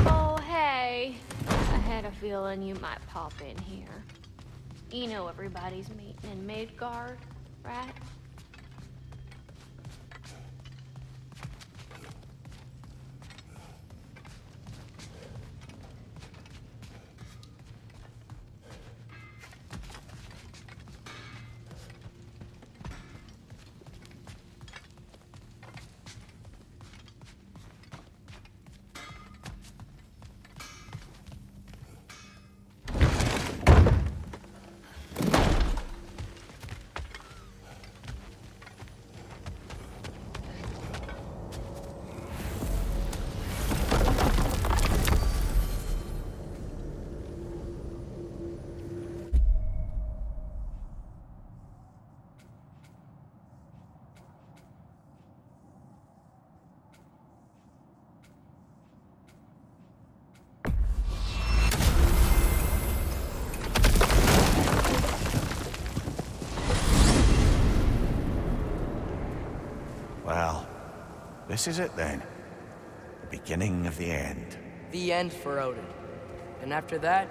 Oh, hey. I had a feeling you might pop in here. You know everybody's meeting in Midgard, right? Well, this is it then. The beginning of the end. The end for Odin. And after that,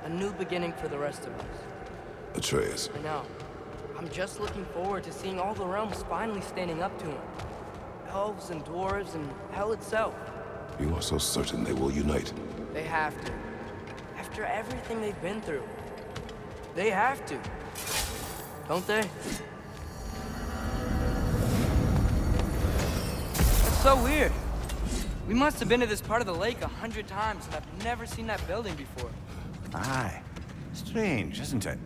a new beginning for the rest of us. Atreus. I know. I'm just looking forward to seeing all the realms finally standing up to him. Elves and dwarves and hell itself. You are so certain they will unite. They have to. After everything they've been through. They have to. Don't they? That's so weird. We must have been to this part of the lake 100 times, and I've never seen that building before. Aye. Strange, isn't it?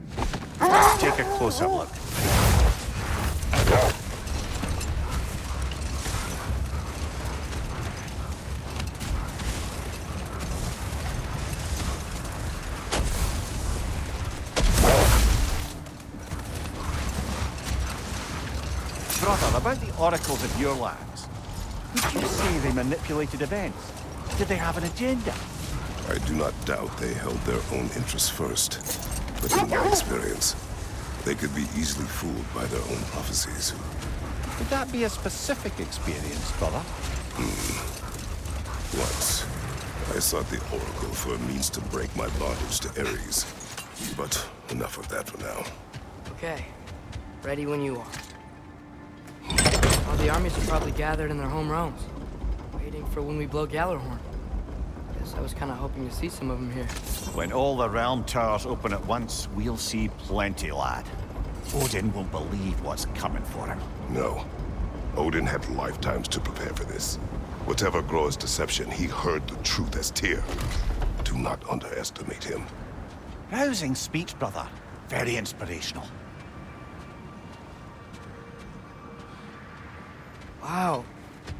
Let's take a close-up look. Brother, about the oracles of your lands, would you say they manipulated events? Did they have an agenda? I do not doubt they held their own interests first. But in my experience, they could be easily fooled by their own prophecies. Would that be a specific experience, brother? Once, I sought the Oracle for a means to break my bondage to Ares. But enough of that for now. Okay. Ready when you are. All the armies are probably gathered in their home realms, waiting for when we blow Gallarhorn. Guess I was kind of hoping to see some of them here. When all the realm towers open at once, we'll see plenty, lad. Odin won't believe what's coming for him. No. Odin had lifetimes to prepare for this. Whatever Groa's deception, he heard the truth as Tyr. Do not underestimate him. Rousing speech, brother. Very inspirational. Wow.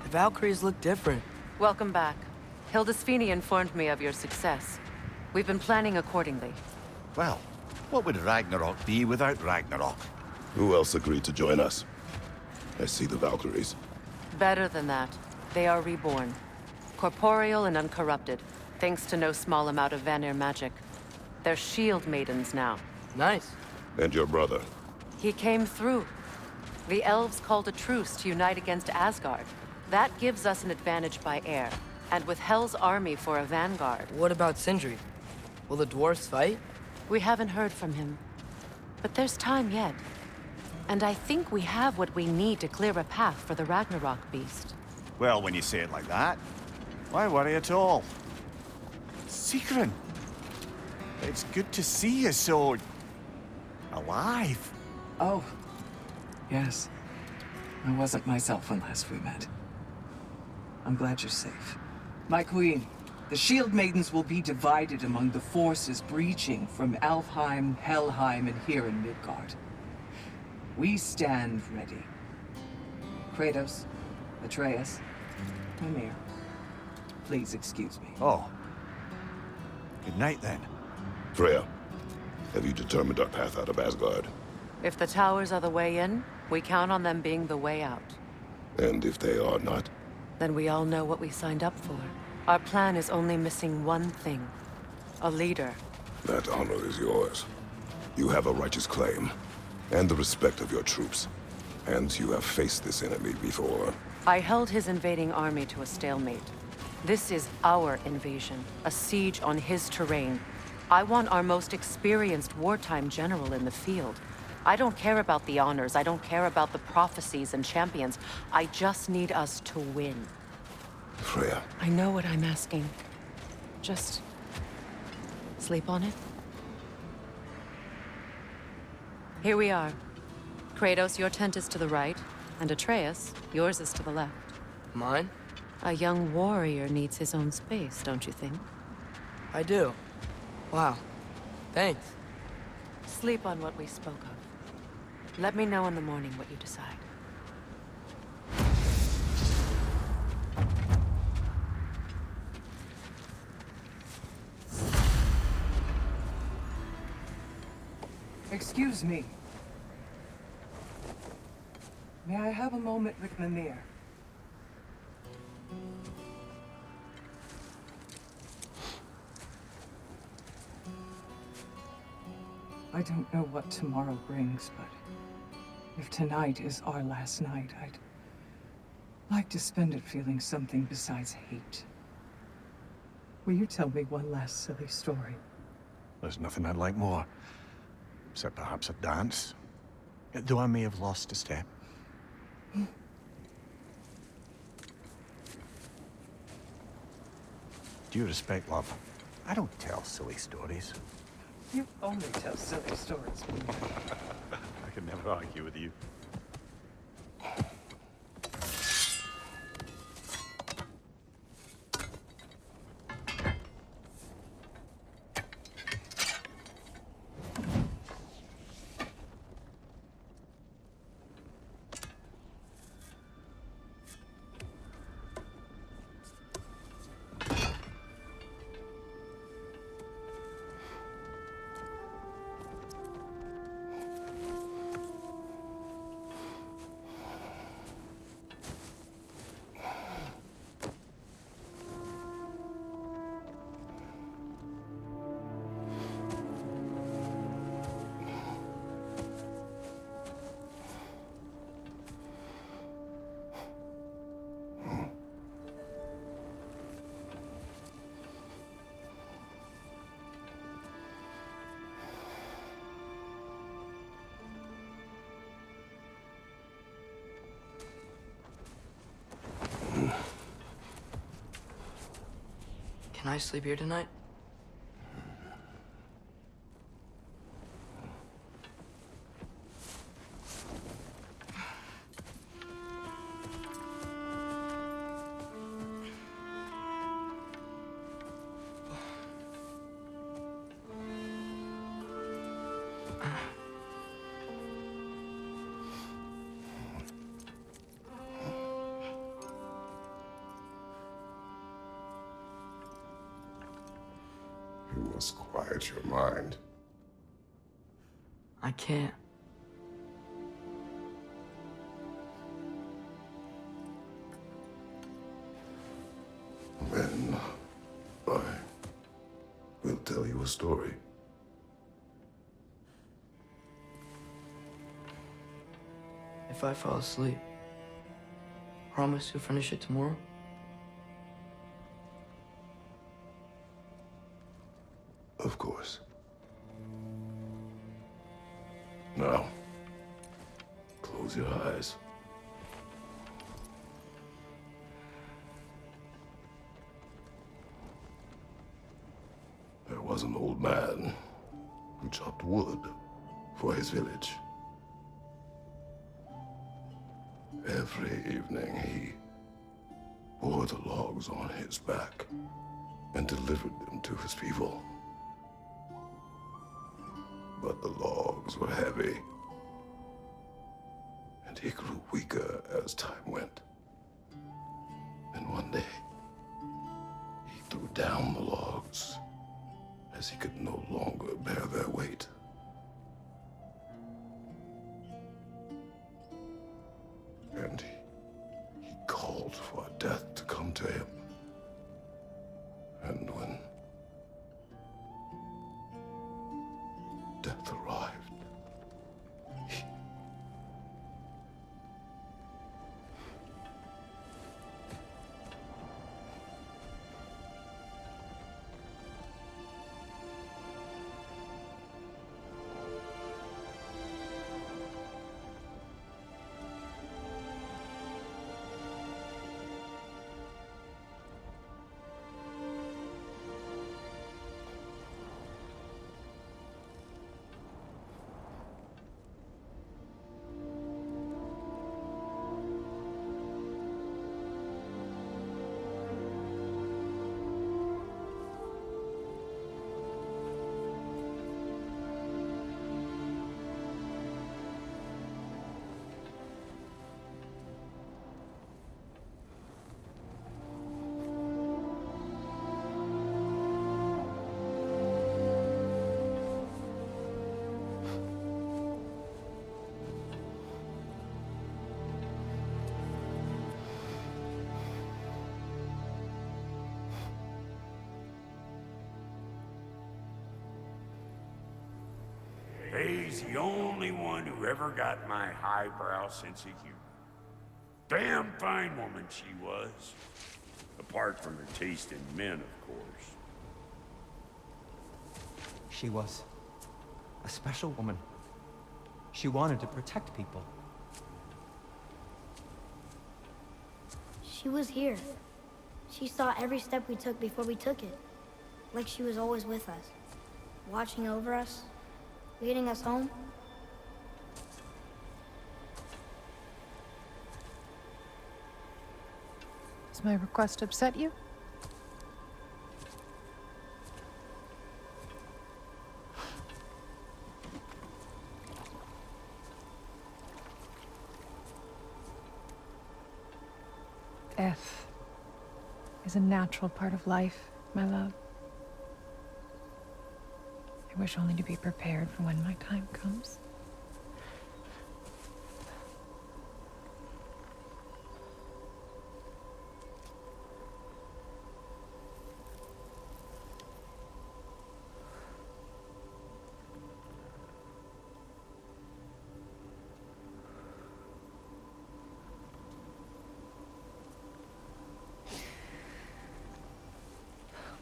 The Valkyries look different. Welcome back. Hildisvini informed me of your success. We've been planning accordingly. Well, what would Ragnarok be without Ragnarok? Who else agreed to join us? I see the Valkyries. Better than that. They are reborn. Corporeal and uncorrupted, thanks to no small amount of Vanir magic. They're shield maidens now. Nice. And your brother? He came through. The elves called a truce to unite against Asgard. That gives us an advantage by air. And with Hell's army for a vanguard. What about Sindri? Will the dwarves fight? We haven't heard from him. But there's time yet. And I think we have what we need to clear a path for the Ragnarok beast. Well, when you say it like that, why worry at all? Sigrun! It's good to see you so... alive. Oh, yes. I wasn't myself when last we met. I'm glad you're safe. My queen, the Shield Maidens will be divided among the forces breaching from Alfheim, Helheim, and here in Midgard. We stand ready. Kratos, Atreus, Mimir, please excuse me. Oh. Good night, then. Freya, have you determined our path out of Asgard? If the towers are the way in, we count on them being the way out. And if they are not? Then we all know what we signed up for. Our plan is only missing one thing. A leader. That honor is yours. You have a righteous claim, and the respect of your troops. And you have faced this enemy before. I held his invading army to a stalemate. This is our invasion, a siege on his terrain. I want our most experienced wartime general in the field. I don't care about the honors, I don't care about the prophecies and champions. I just need us to win. Freya, I know what I'm asking. Just sleep on it. Here we are. Kratos, your tent is to the right, and Atreus, yours is to the left. Mine? A young warrior needs his own space, don't you think? I do. Wow. Thanks. Sleep on what we spoke of. Let me know in the morning what you decide. Excuse me. May I have a moment with Mimir? I don't know what tomorrow brings, but if tonight is our last night, I'd like to spend it feeling something besides hate. Will you tell me one last silly story? There's nothing I'd like more. Except perhaps a dance. Though I may have lost a step. Due respect, love. I don't tell silly stories. You only tell silly stories. I can never argue with you. Can I sleep here tonight? you must quiet your mind. I can't. Then I will tell you a story. If I fall asleep, promise you'll finish it tomorrow? Of course. Now, close your eyes. There was an old man who chopped wood for his village. Every evening he bore the logs on his back and delivered them to his people. But the logs were heavy, and he grew weaker as time went. And one day, he threw down the logs as he could no longer bear their weight. And he called for death to come to him. And when death arrived, Faye's the only one who ever got my highbrow sense of humor. Damn fine woman she was. Apart from her taste in men, of course. She was a special woman. She wanted to protect people. She was here. She saw every step we took before we took it. Like she was always with us. Watching over us. Leading us home. Does my request upset you? Death is a natural part of life, my love. I wish only to be prepared for when my time comes.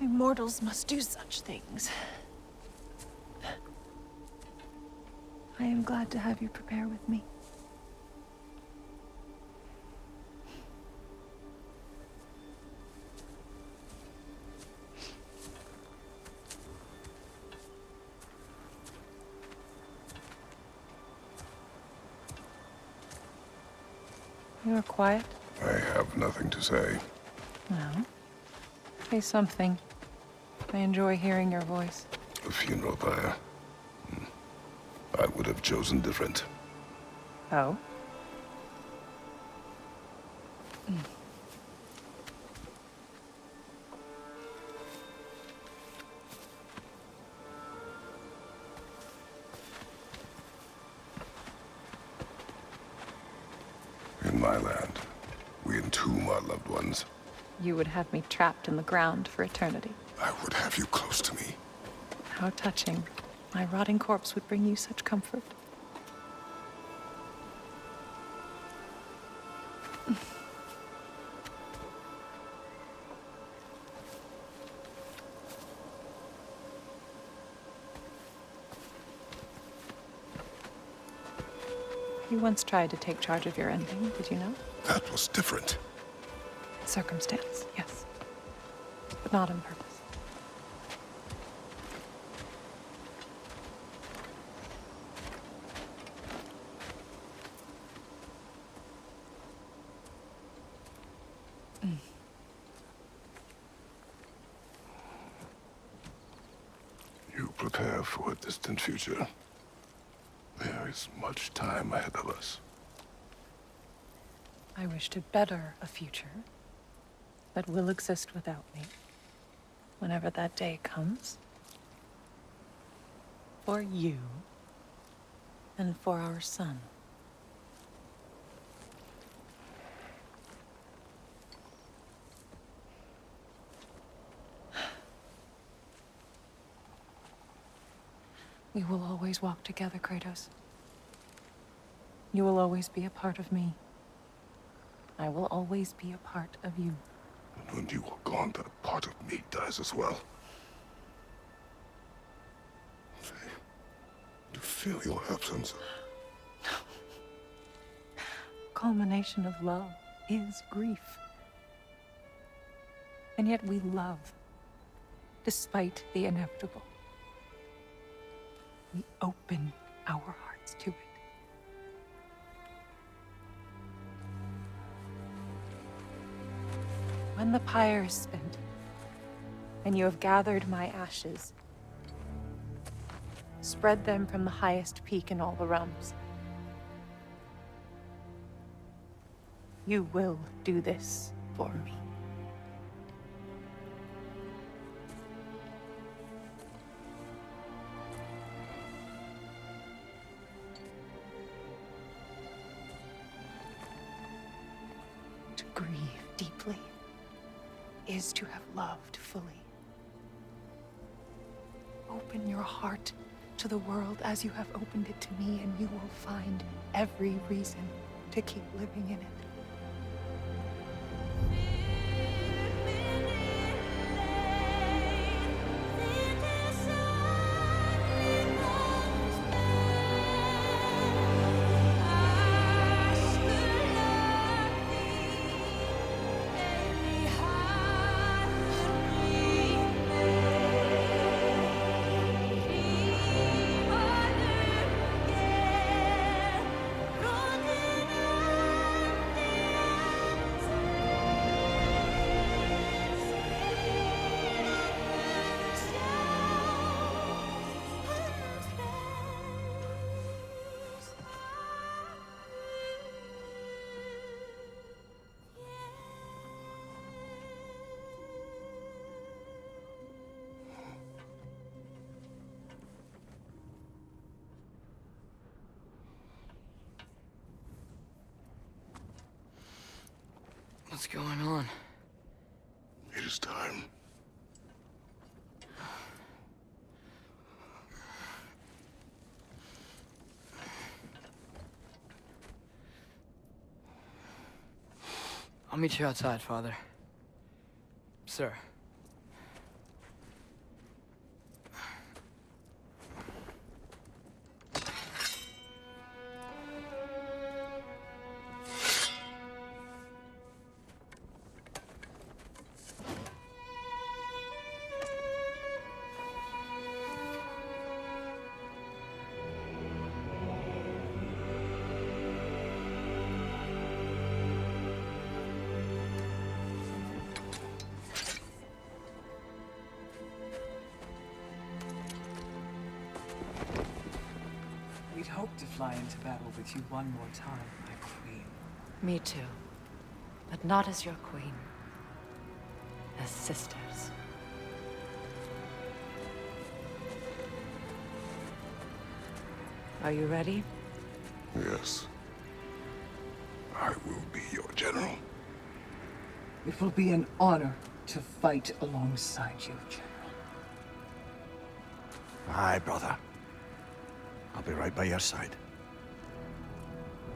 We mortals must do such things. I am glad to have you prepare with me. You are quiet? I have nothing to say. Well, say something. I enjoy hearing your voice. A funeral pyre. I would have chosen different. Oh? In my land, we entomb our loved ones. You would have me trapped in the ground for eternity. I would have you close to me. How touching. My rotting corpse would bring you such comfort. You once tried to take charge of your ending, did you know? That was different. Circumstance, yes. But not on purpose. You prepare for a distant future. There is much time ahead of us. I wish to better a future that will exist without me, whenever that day comes. For you, and for our son. We will always walk together, Kratos. You will always be a part of me. I will always be a part of you. And when you are gone, that part of me dies as well. To feel your absence. Culmination of love is grief. And yet we love, despite the inevitable. We open our hearts to it. When the pyre is spent, and you have gathered my ashes, spread them from the highest peak in all the realms. You will do this for me. To grieve deeply is to have loved fully. Open your heart to the world as you have opened it to me, and you will find every reason to keep living in it. What's going on? It is time. I'll meet you outside, Father. Sir. We'd hoped to fly into battle with you one more time, my queen. Me too. But not as your queen. As sisters. Are you ready? Yes. I will be your general. It will be an honor to fight alongside you, General. Aye, brother. I'll be right by your side.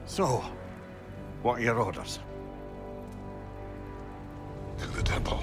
So, what are your orders? To the temple.